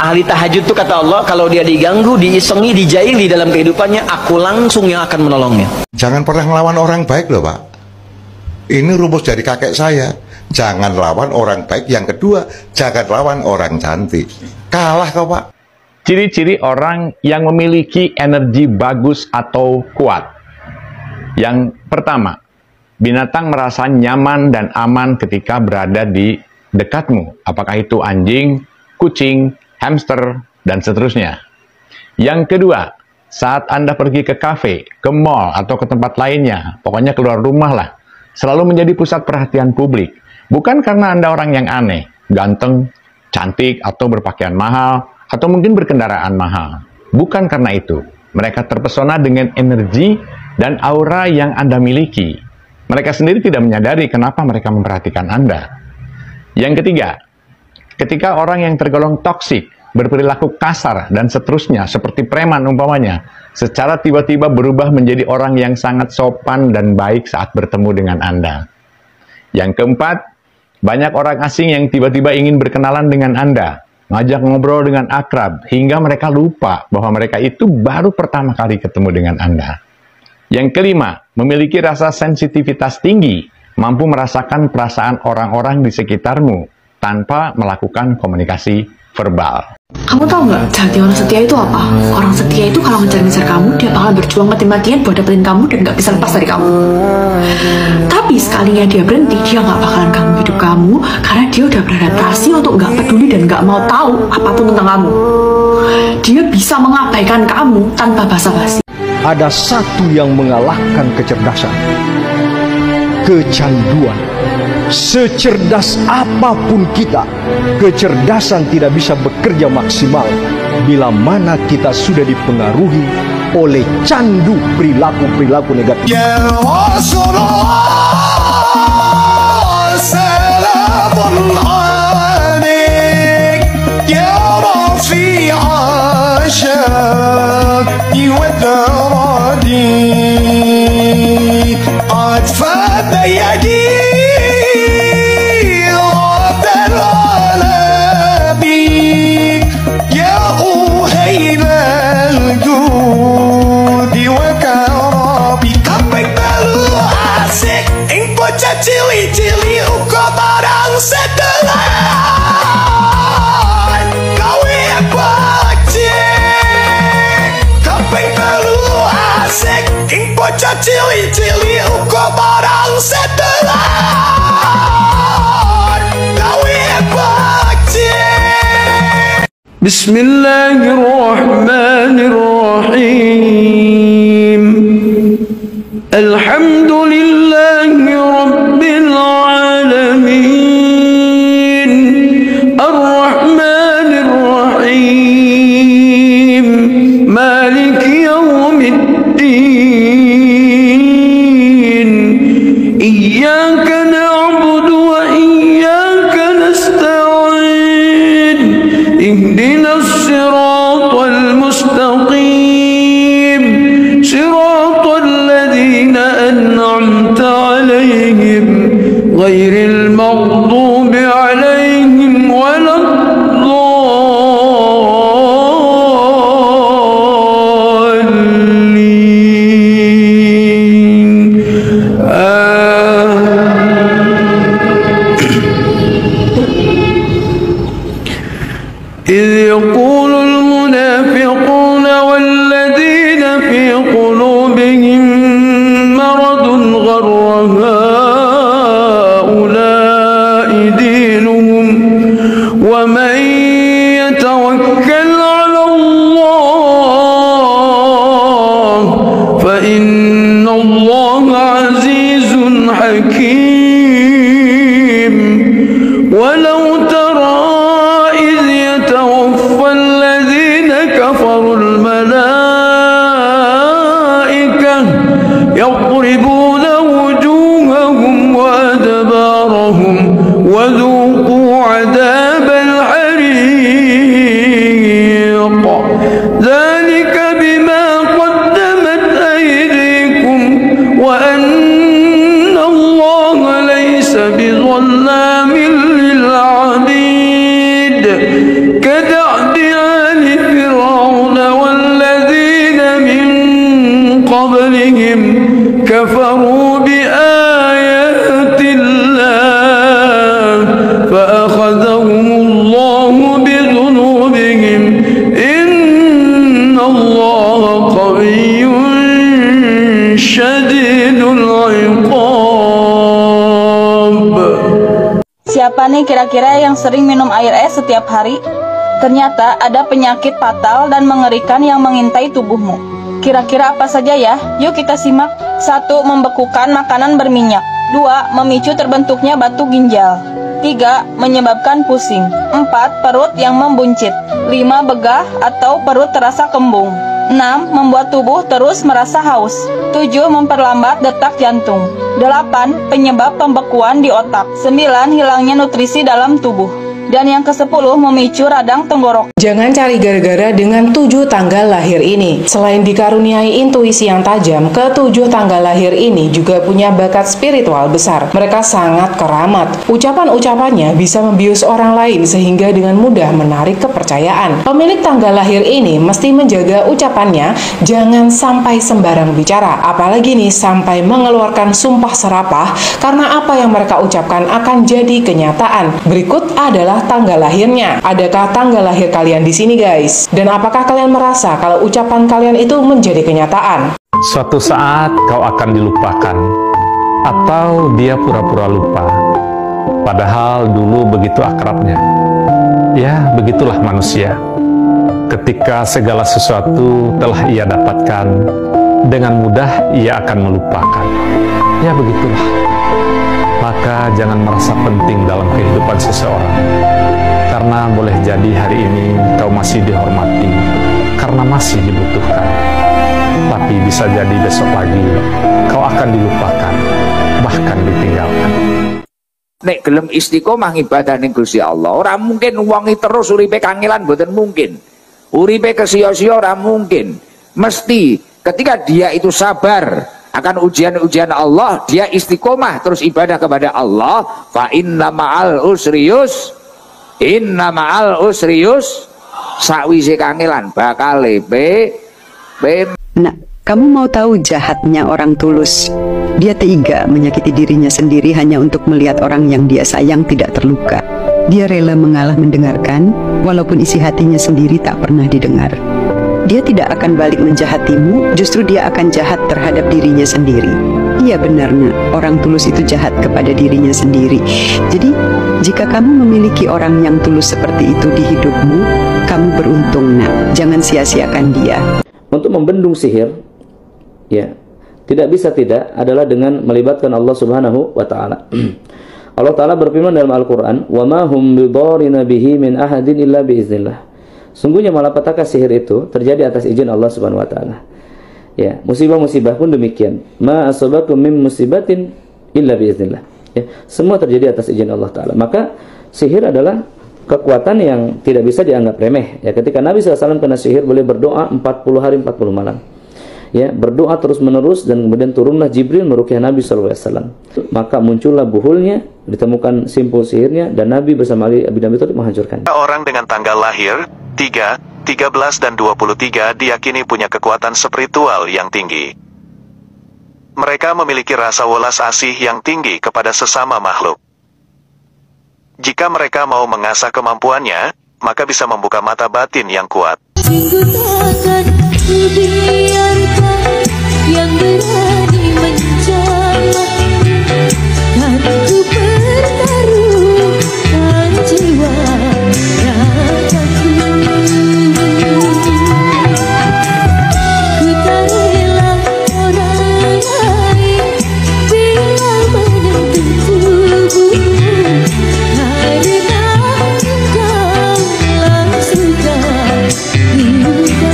Ahli tahajud tuh kata Allah, kalau dia diganggu, diisengi, dijaili dalam kehidupannya, aku langsung yang akan menolongnya. Jangan pernah ngelawan orang baik loh Pak. Ini rumus dari kakek saya. Jangan lawan orang baik. Yang kedua, jangan lawan orang cantik. Kalah kau Pak. Ciri-ciri orang yang memiliki energi bagus atau kuat. Yang pertama, binatang merasa nyaman dan aman ketika berada di dekatmu. Apakah itu anjing, kucing, hamster, dan seterusnya. Yang kedua, saat Anda pergi ke kafe, ke mall, atau ke tempat lainnya, pokoknya keluar rumah lah, selalu menjadi pusat perhatian publik. Bukan karena Anda orang yang aneh, ganteng, cantik, atau berpakaian mahal, atau mungkin berkendaraan mahal. Bukan karena itu. Mereka terpesona dengan energi dan aura yang Anda miliki. Mereka sendiri tidak menyadari kenapa mereka memperhatikan Anda. Yang ketiga, ketika orang yang tergolong toksik, berperilaku kasar, dan seterusnya, seperti preman umpamanya, secara tiba-tiba berubah menjadi orang yang sangat sopan dan baik saat bertemu dengan Anda. Yang keempat, banyak orang asing yang tiba-tiba ingin berkenalan dengan Anda, ngajak ngobrol dengan akrab, hingga mereka lupa bahwa mereka itu baru pertama kali ketemu dengan Anda. Yang kelima, memiliki rasa sensitivitas tinggi, mampu merasakan perasaan orang-orang di sekitarmu tanpa melakukan komunikasi verbal. Kamu tahu nggak, jati orang setia itu apa? Orang setia itu kalau ngejar-ngejar kamu, dia bakal berjuang mati-matian buat dapetin kamu dan nggak bisa lepas dari kamu. Tapi sekalinya dia berhenti, dia nggak bakalan ganggu hidup kamu karena dia udah beradaptasi untuk nggak peduli dan nggak mau tahu apapun tentang kamu. Dia bisa mengabaikan kamu tanpa basa-basi. Ada satu yang mengalahkan kecerdasan, kecanduan. Secerdas apapun kita, kecerdasan tidak bisa bekerja maksimal bila mana kita sudah dipengaruhi oleh candu perilaku-perilaku negatif. Ya Rasulullah, salamun alaik, ya Rafi'a syaqi wa daradi, atfad yadi cili-cili uko barang setelan gawe bajik kaping telu asik ing bocah cili-cili uko barang setelan gawe bajik. Bismillahirrahmanirrahim. Alhamdulillahi Rabbil Alamin, Ar-Rahmanir Rahim, Maliki Yawmiddin, Iyyaka na'budu wa iyyaka nasta'in, Ihdinas siratal mustaqim, siratal أنعمت عليهم غير المغضوب عليهم ولا الضالين. إذ يقول المنافقون والذين في قلوبهم غر هؤلاء دينهم ومن يتوكل على الله فإن الله عزيز حكيم. ولو ترى إذ يتوفى الذين كفروا بآيات الله فأخذهم الله بذنوبهم إن الله قوي شديد العقاب. Siapa nih kira-kira yang sering minum air es setiap hari? Ternyata ada penyakit fatal dan mengerikan yang mengintai tubuhmu. Kira-kira apa saja ya? Yuk kita simak. 1. Membekukan makanan berminyak. 2. Memicu terbentuknya batu ginjal. 3. Menyebabkan pusing. 4. Perut yang membuncit. 5. Begah atau perut terasa kembung. 6. Membuat tubuh terus merasa haus. 7. Memperlambat detak jantung. 8. Penyebab pembekuan di otak. 9. Hilangnya nutrisi dalam tubuh. Dan yang ke-10, memicu radang tenggorok. Jangan cari gara-gara dengan 7 tanggal lahir ini. Selain dikaruniai intuisi yang tajam, ke-7 tanggal lahir ini juga punya bakat spiritual besar. Mereka sangat keramat. Ucapan-ucapannya bisa membius orang lain sehingga dengan mudah menarik kepercayaan. Pemilik tanggal lahir ini mesti menjaga ucapannya, jangan sampai sembarang bicara. Apalagi nih sampai mengeluarkan sumpah serapah, karena apa yang mereka ucapkan akan jadi kenyataan. Berikut adalah tanggal lahirnya. Adakah tanggal lahir kalian di sini, guys? Dan apakah kalian merasa kalau ucapan kalian itu menjadi kenyataan? Suatu saat kau akan dilupakan, atau dia pura-pura lupa. Padahal dulu begitu akrabnya. Ya, begitulah manusia. Ketika segala sesuatu telah ia dapatkan, dengan mudah ia akan melupakan. Ya, begitulah. Maka jangan merasa penting dalam kehidupan seseorang, karena boleh jadi hari ini kau masih dihormati karena masih dibutuhkan, tapi bisa jadi besok lagi kau akan dilupakan, bahkan ditinggalkan. Nek gelem istiqomah ibadah ning Gusti Allah, ora mungkin wongi terus uripe kangelan, mboten mungkin. Uripe kesia-sia ora mungkin. Mesti ketika dia itu sabar akan ujian-ujian Allah, dia istiqomah terus ibadah kepada Allah, fa inna ma'al usriyus, inna ma'al usriyus, sakwise kangelan bakal lepe. Nak, kamu mau tahu jahatnya orang tulus? Dia tega menyakiti dirinya sendiri hanya untuk melihat orang yang dia sayang tidak terluka. Dia rela mengalah mendengarkan, walaupun isi hatinya sendiri tak pernah didengar. Dia tidak akan balik menjahatimu, justru dia akan jahat terhadap dirinya sendiri. Iya benar nak, orang tulus itu jahat kepada dirinya sendiri. Jadi, jika kamu memiliki orang yang tulus seperti itu di hidupmu, kamu beruntung nak, jangan sia-siakan dia. Untuk membendung sihir, ya, tidak bisa tidak adalah dengan melibatkan Allah Subhanahu wa taala. Allah taala berfirman dalam Al-Qur'an, "Wa ma hum bidarrina bihi min ahadin illa biiznillah." Sungguhnya malapetaka sihir itu terjadi atas izin Allah Subhanahu wa taala. Ya, musibah-musibah pun demikian. Ma asabakum min musibatin illa biiznillah. Ya, semua terjadi atas izin Allah taala. Maka sihir adalah kekuatan yang tidak bisa dianggap remeh. Ya, ketika Nabi SAW kena sihir, boleh berdoa 40 hari 40 malam. Ya, berdoa terus-menerus dan kemudian turunlah Jibril meruqyah Nabi SAW. Maka muncullah buhulnya, ditemukan simpul sihirnya, dan Nabi bersama Ali bin Abi Thalib menghancurkan. Orang dengan tanggal lahir 3, 13 dan 23 diyakini punya kekuatan spiritual yang tinggi. Mereka memiliki rasa welas asih yang tinggi kepada sesama makhluk. Jika mereka mau mengasah kemampuannya, maka bisa membuka mata batin yang kuat. Yang berani menjawab, kan ku pertaruhkan jiwa ragaku. Ku tak rela orang lain bila menyentuh tubuhmu, karena engkau langsungkan hidupku.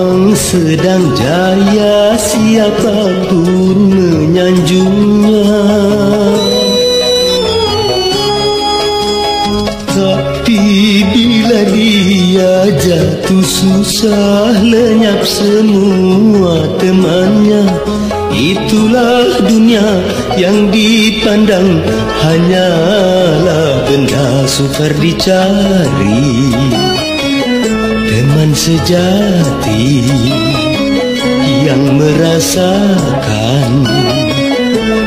Memang sedang jaya, siapapun menyanjungnya. Tapi bila dia jatuh susah, lenyap semua temannya. Itulah dunia yang dipandang hanyalah benda sukar dicari. Teman sejati yang merasakan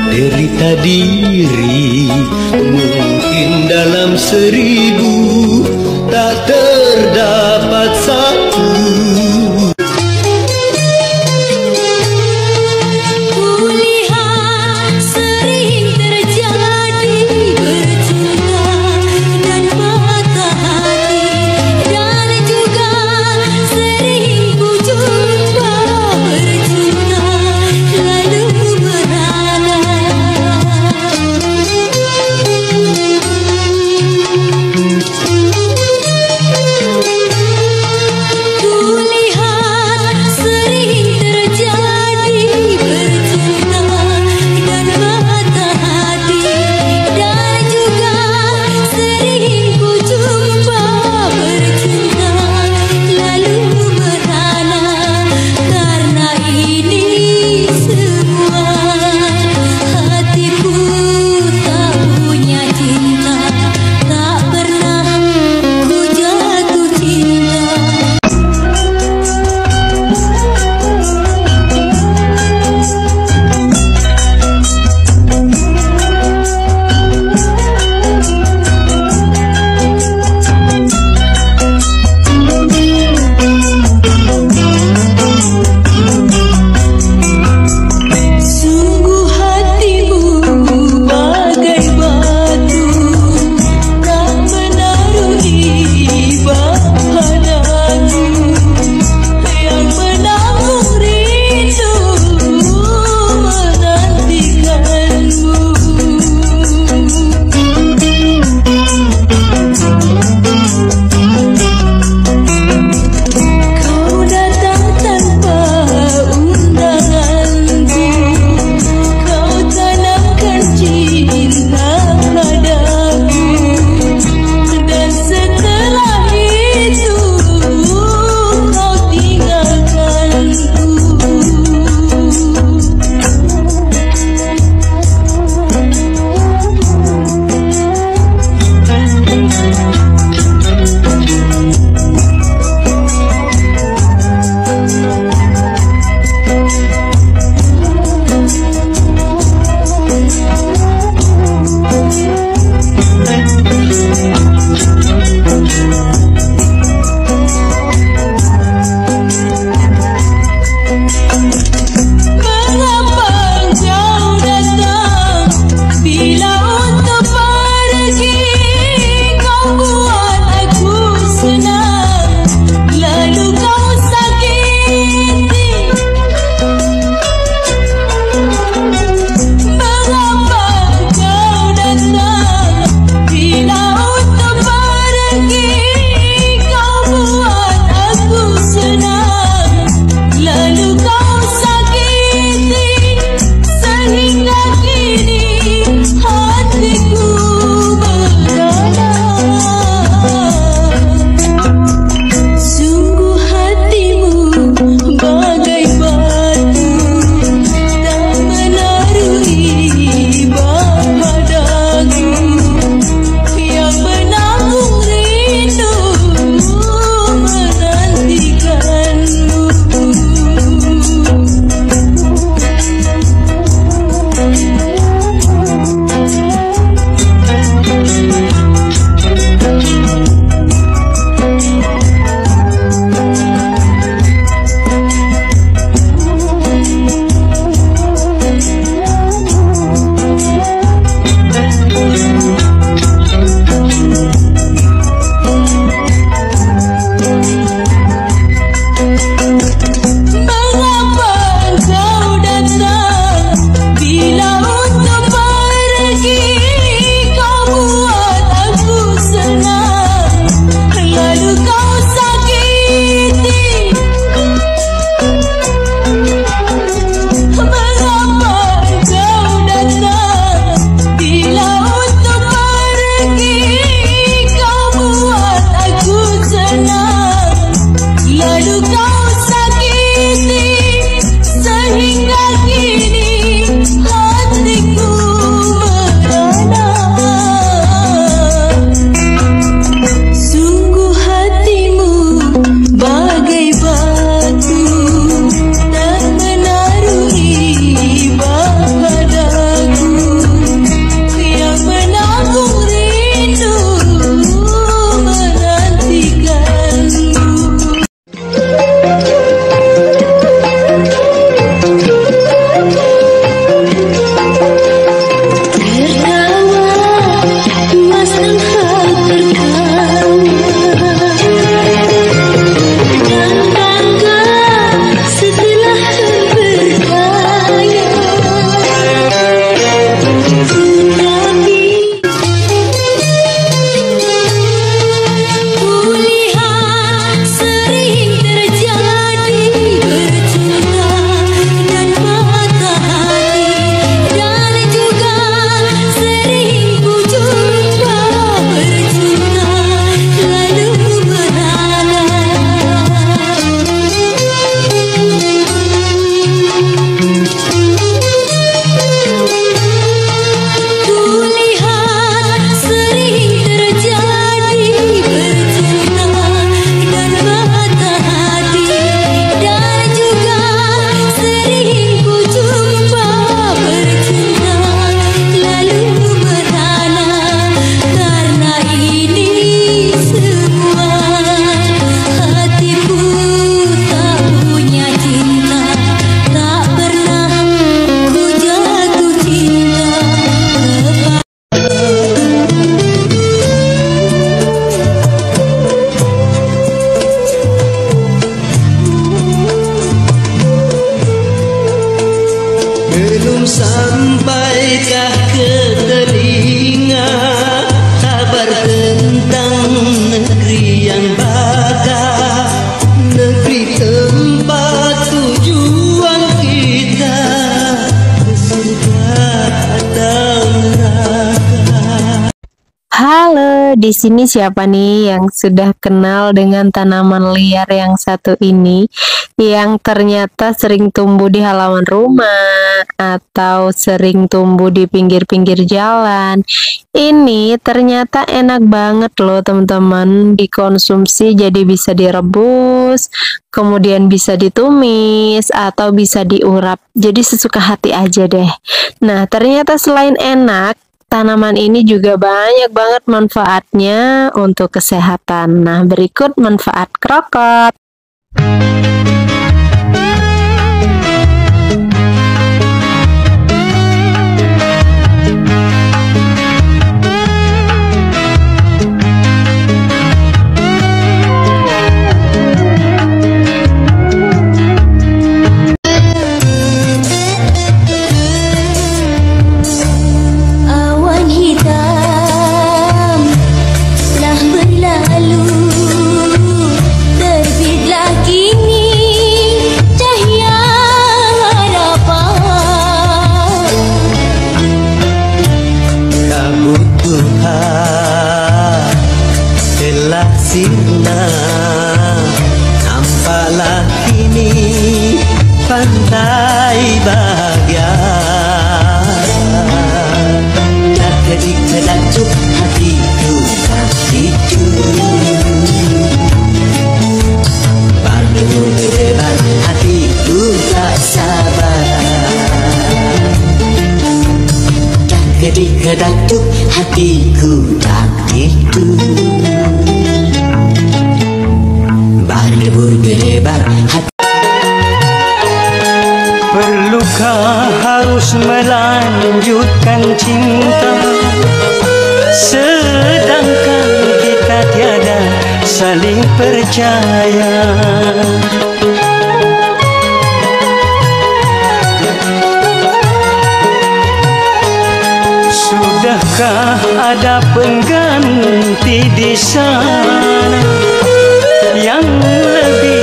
derita diri, mungkin dalam 1000 tak terdapat satu. Belum sampaikah ke telinga kabar tentang negeri yang bakal, negeri tempat tujuan kita, ke surga atau neraka. Halo, di sini siapa nih yang sudah kenal dengan tanaman liar yang satu ini, yang ternyata sering tumbuh di halaman rumah atau sering tumbuh di pinggir-pinggir jalan? Ini ternyata enak banget loh teman-teman, dikonsumsi, jadi bisa direbus, kemudian bisa ditumis atau bisa diurap. Jadi sesuka hati aja deh. Nah, ternyata selain enak, tanaman ini juga banyak banget manfaatnya untuk kesehatan. Nah, berikut manfaat krokot. Nampaklah kini pantai bahagia, tak kedik-kedancuk hatiku, hatiku. Baru berdebar hatiku tak sabar, tak kedik-kedancuk hatiku, hatiku. Berdebar hati. Perlukah harus melanjutkan cinta, sedangkan kita tiada saling percaya? Sudahkah ada pengganti di sana yang lebih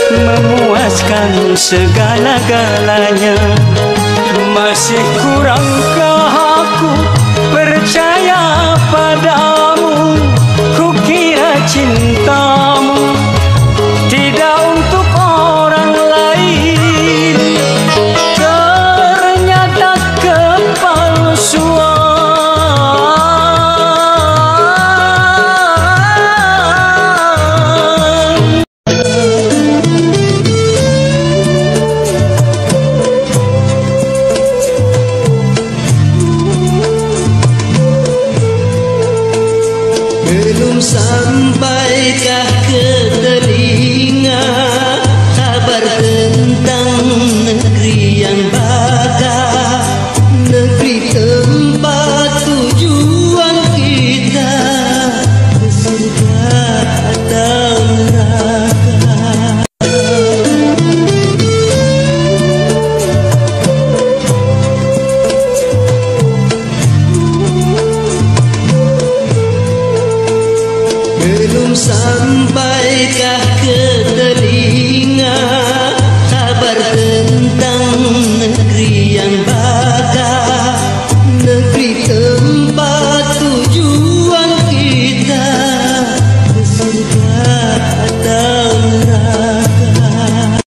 memuaskan segala-galanya? Masih kurangkah aku percaya padamu? Kukira cintamu tidak untuk orang lain, ternyata kepalsuan. Sampaikah ke telinga kabar tentang negeri yang bakal, negeri tempat tujuan kita, ke surga atau neraka? Belum sampaikah ke